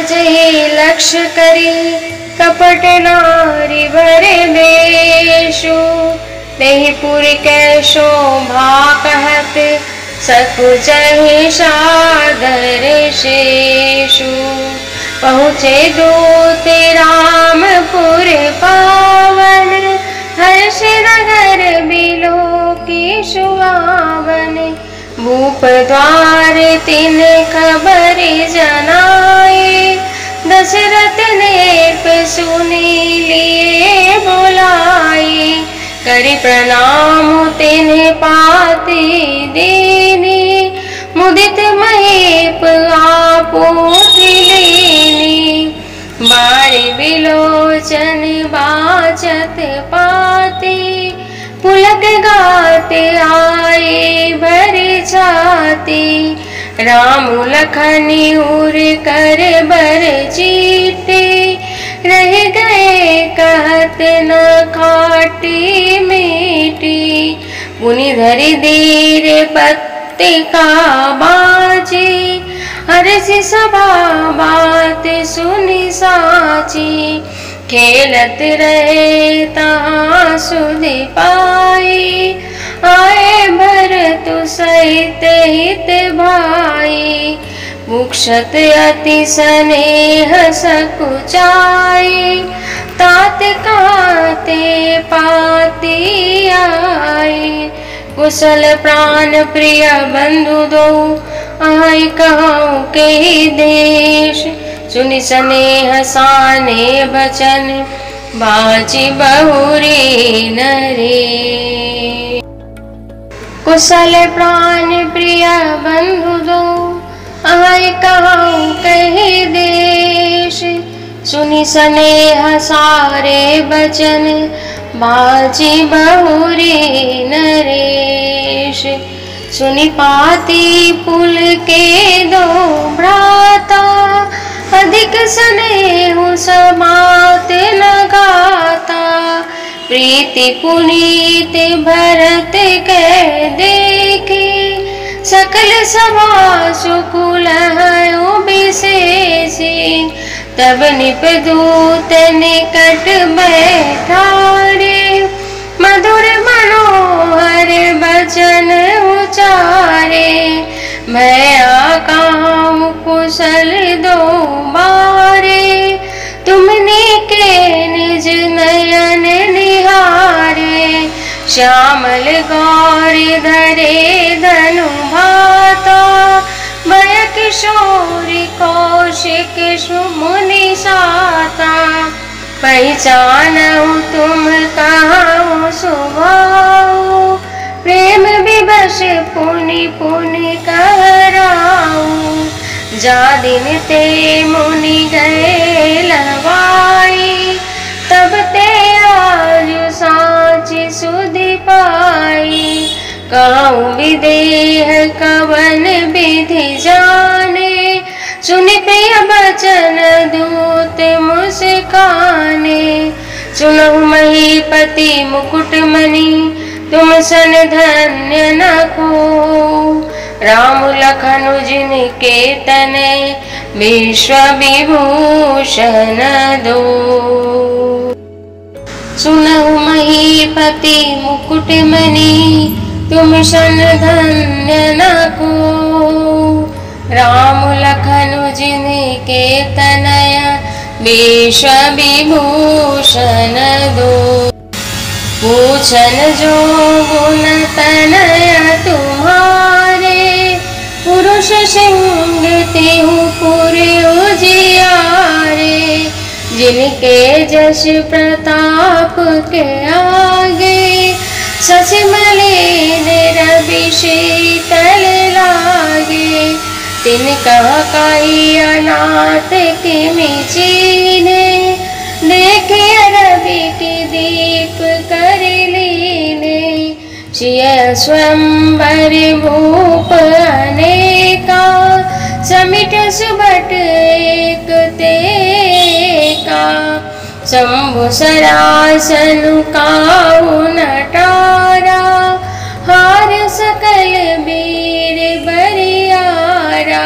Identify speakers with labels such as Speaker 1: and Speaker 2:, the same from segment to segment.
Speaker 1: जही लक्ष्य करी कपट नारी भरे देशु नहीं पुरी कै शोभा कहत सकुचहि सादर शेषु पहुँचे दूत रामपुर पावन हर्ष नगर बिलो की सुहावन भूप द्वार तिन खबर जनाए दशरथ ने सुनी लिए बुलाए करि प्रणाम तिन पाती दीनी मुदित महीप आपूत लेनी बारी बिलोचन बाचत पाती पुलक गाते आए भरी छाती राम लखन उर कर बर चीते रह गए कहत न खाटी मीठी पुनि धरि धीर पत्ते का बाजी हर्षि सभा बात सुनि साची खेलत रहे तहाँ सुधि पाई आए भरत सहित हित भाई मुक्षत अति स्नेह सकुचाई तात काते पाती आई कुशल प्राण प्रिय बंधु दो आई कहूँ के देश सुनि स्नेह साने बचन बाजी बहुरी नरे कुशल प्राण प्रिय बंधु दो आय कहूँ कही देश सुनि स्नेह सारे बचन बाजी बहुरी नरेश सुनि पाती पुल के दो भ्राता अधिक स्नेह समात न गाता प्रीति पुनीत भरत कह देखे सकल सभा सुकुल विशेषी तब निपदूत निकट बैठा रे मधुर मनोहर बचन उचारे मैं आकाऊं कुशल दो बारे तुमने के निज नयन निहारे श्यामल गौरी धरे धनु भाता भय किशोरी कौशिक मुनि साता पहचानूं तुम कहाँ सुभाऊ प्रेम विवश पुनि पुनि कहराऊं जा दिन ते मुनि गए लवाई तब ते आयु साची सुधि पाई कहूँ विदेह कवन विधि जाने सुनि प्रिय बचन दूत मुस्काने सुनहु महीपति मुकुट मणि तुम सन धन्य न को राम लखन जिनके तने विश्व विभूषण दो सुनहु महीपति मुकुट मणि तुम सन धन्य न को राम लखन जिनके तनय विश्व विभूषण दो पूछन जो गुण तनय तुम्हारे पुरुष सिंह तेहु पुर उजियारे जिनके जश प्रताप के आगे शशि मलिन रवि शीतल लागे तिनका काई अनाथ किमि चीने देखे रवि की दीप कर लीने सिय स्वयंवर भूप अनेका समिट सुबट एक तेका शंभु सरासनु काऊ नटारा हार सकल वीर बरियारा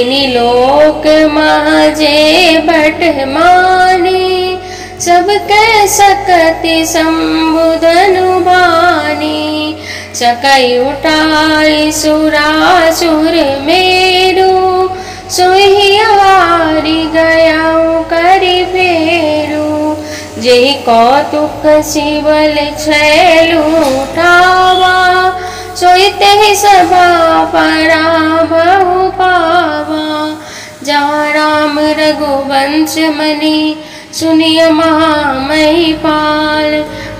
Speaker 1: तीनी लोक महजे बट माने, सब कह सकति संबुधनु भानी। सकई उठाई सुरासुर मेरु, सोहि हारि गयाउ करि फेरु। जेहि कौतुक शिवल छैलु उठावा, सोई तेहि सभा पराभव पावा। जहाँ राम रघुवंश मनि, सुनिय महामहिपाल।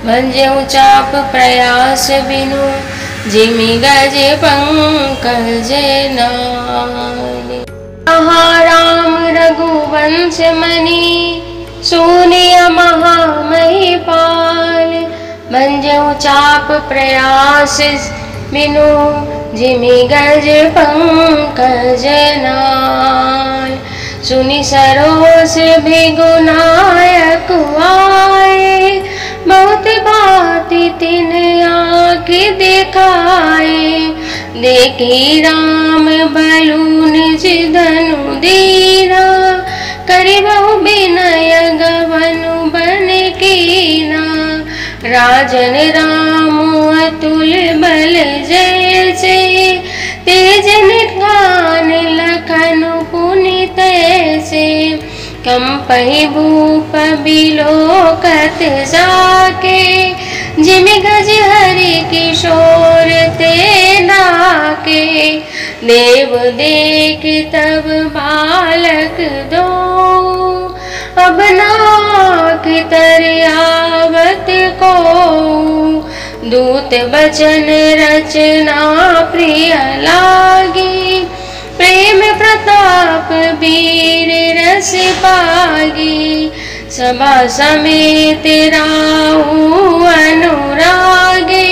Speaker 1: भंजऊ चाप प्रयास बिनु, जिमि गज पंकज नाल। जहाँ राम रघुवंश मनि, सुनिय महामहिपाल। भंजऊ चाप प्रयास बिनु, जिमि गज पंकज नाल। सुनि सरोस भिगुनायक आए, बहुत भांति तिन आँख दिखाए। देखी राम बलु निज धनु दीना, करि बहु विनय गवनु बन कीना। राजन राम अतुल बल जैसे, तेज निधान लखनु पुनि तैसे। कंपहि भूप बिलोकत जाके, जिमि गज हरि किशोर ते नाके। देव देख तब बालक दो, अब नाक तर आवत को। दूत बचन रचना प्रिय लागी, प्रेम प्रताप वीर रस पागी। सभा समेत राहु अनुरागे,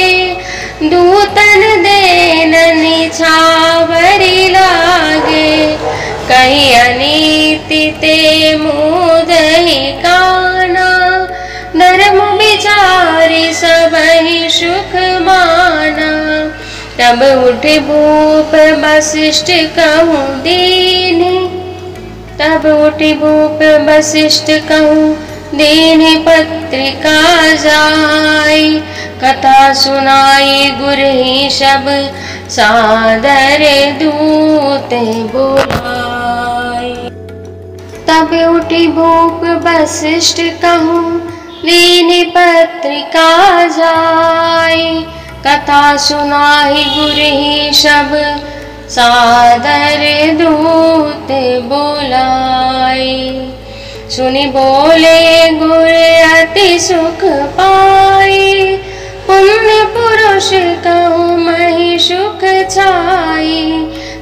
Speaker 1: दूतन देन निछावरि लागे। कही अनीति ते मोदहि काना, धर्म विचारि सबहि सुख माना। तब उठे भूप वसिष्ठ कहूँ दीनि, तब उठे भूप वसिष्ठ कहूँ दीनि। पत्रिका जाई, कथा सुनाई गुरहि सब, सादर दूत बुलाई। तब उठी भूप वसिष्ठ कहूँ दीनि। पत्रिका जाई, कथा सुनाई गुरहि सब, सादर दूत बुलाई। सुनि बोले गुर अति सुख पाई, पुण्य पुरुष कहूँ महि सुख छाई।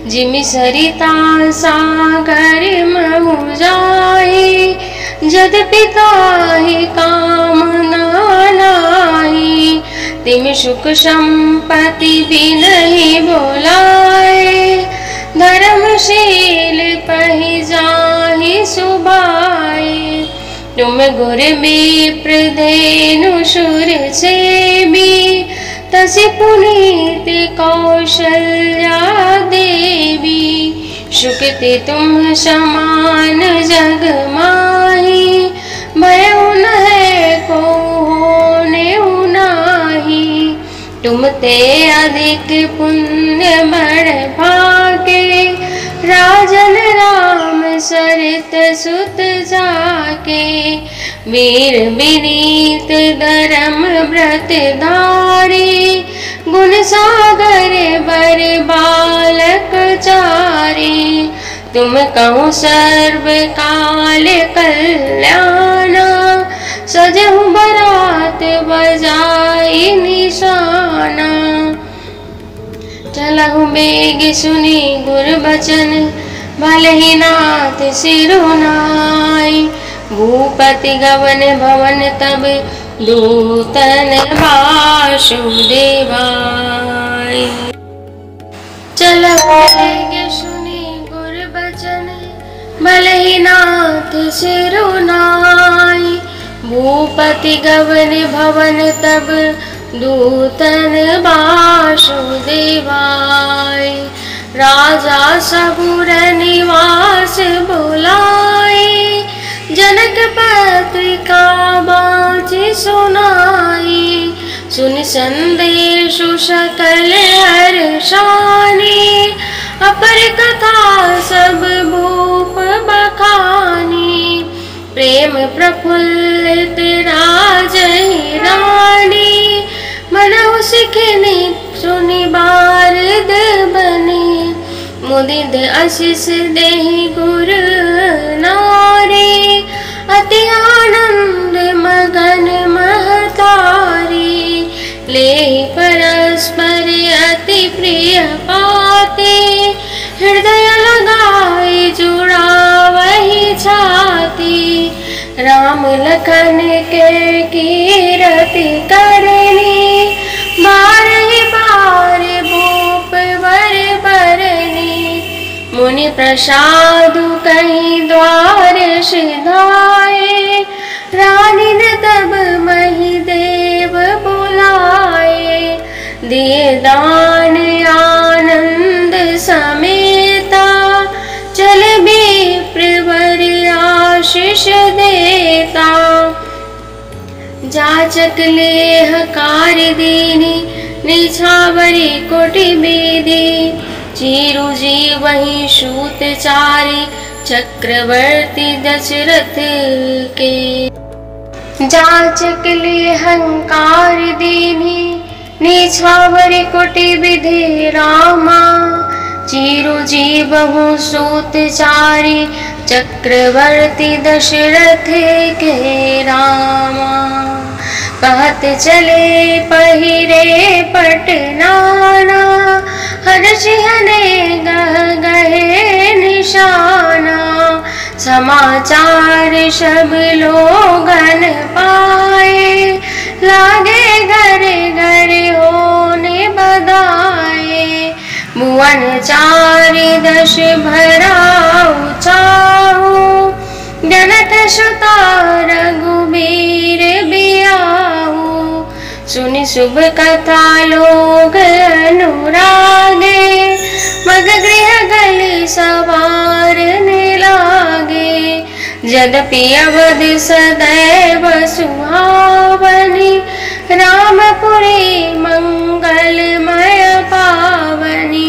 Speaker 1: जिमि सरिता सागर महु जाई, यद्यपि ताहि कामना नाहि। तिम सुख संपत्ति बिनहि बोलाए, धर्मशील पहि जाहि सुभाए। तुम गुर विप्र धेनु सुर सेवी, तसि पुनीत कौशल्या देवी। सुकृति तुम समान जग माही, भयउ न है को होनेउ नाही। तुम ते अधिक पुण्य बड़ भागे, राजन राम सरित सुत जाके। वीर विनीत धर्म व्रत धारी, गुण सागर बर बालक चारी। तुम कहूँ सर्व काल कल्याणा, सजहु बरात बजाई निशाना। चलहु बेग सुनी गुर बचन, भलहि नाथ सिरुनाई। भूपति गवन भवन तब, दूतन वासुदेवाय। चलहु बेग सुनी गुर बचन, भलहि नाथ सिरुनाई। भूपति गवन भवन तब, दूतन वासुदेवाय। राजा सबुर निवास बुलाए, जनक पत्रिका बाँची सुनाई। सुन संदेश सकल हर्षानी, अपर कथा सब भूप बखानी। प्रेम प्रफुल्लित राजहि रानी, मनहु सिखनी सुनि बारद बनी। मुदित आशीष देहि गुर नारी, अति आनंद मगन महतारी। लेहि परस्पर अति प्रिय पाते, हृदय लगाई जुड़ावहि छाती। राम लखन के कीरति करनी, बारहि बार भूप वर बरनी। मुनि प्रसादु कहि द्वार सिधाए, रानी ने तब मही देव बुलाए। दिए दान आनंद समेता, चल विप्रवर आशीष देता। जाचक लेह कार्य दीनी, निछावरी कोटि बेदी। चिरु जीवहि सूत चारि, चक्रवर्ती दशरथ के। जाचक लेहंकार दीनी, निछावर कोटि विधि रामा। चिरु जीवहु सूत चारि, चक्रवर्ती दशरथ के रामा। कहत चले पहिरे पटनाना, हर्षिहने गह गहे निशाना। समाचार सब लोगन पाए, लागे घर घर होने बधाए। भुवन चारि दश भराउ चाहु, जनत सुता रघुबीर बियाहु। सुनि शुभ कथा लोग अनुरागे, मग गृह गली सवारने लागे। यद्यपि अवध सदैव सुहावनी, रामपुरी मंगलमय पावनी।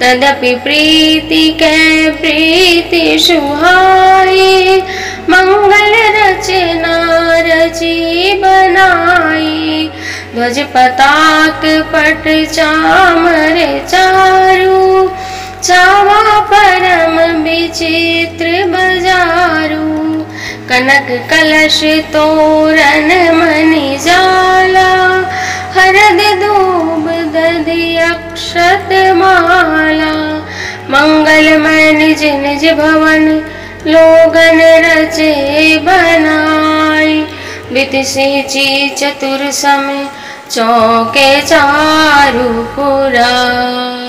Speaker 1: तदपि प्रीति कै प्रीति सुहाई, मंगल रचना रची बनाई। ध्वज पताक पट चामर चारु, चावा परम विचित्र बजारू। कनक कलश तोरण मणि जाला, हरद धूप दधि अक्षत माला। मंगलमय निज निज भवन, लोगन रचे बनाई। बितसिचि चतुर समय, चौके चारु पुराई।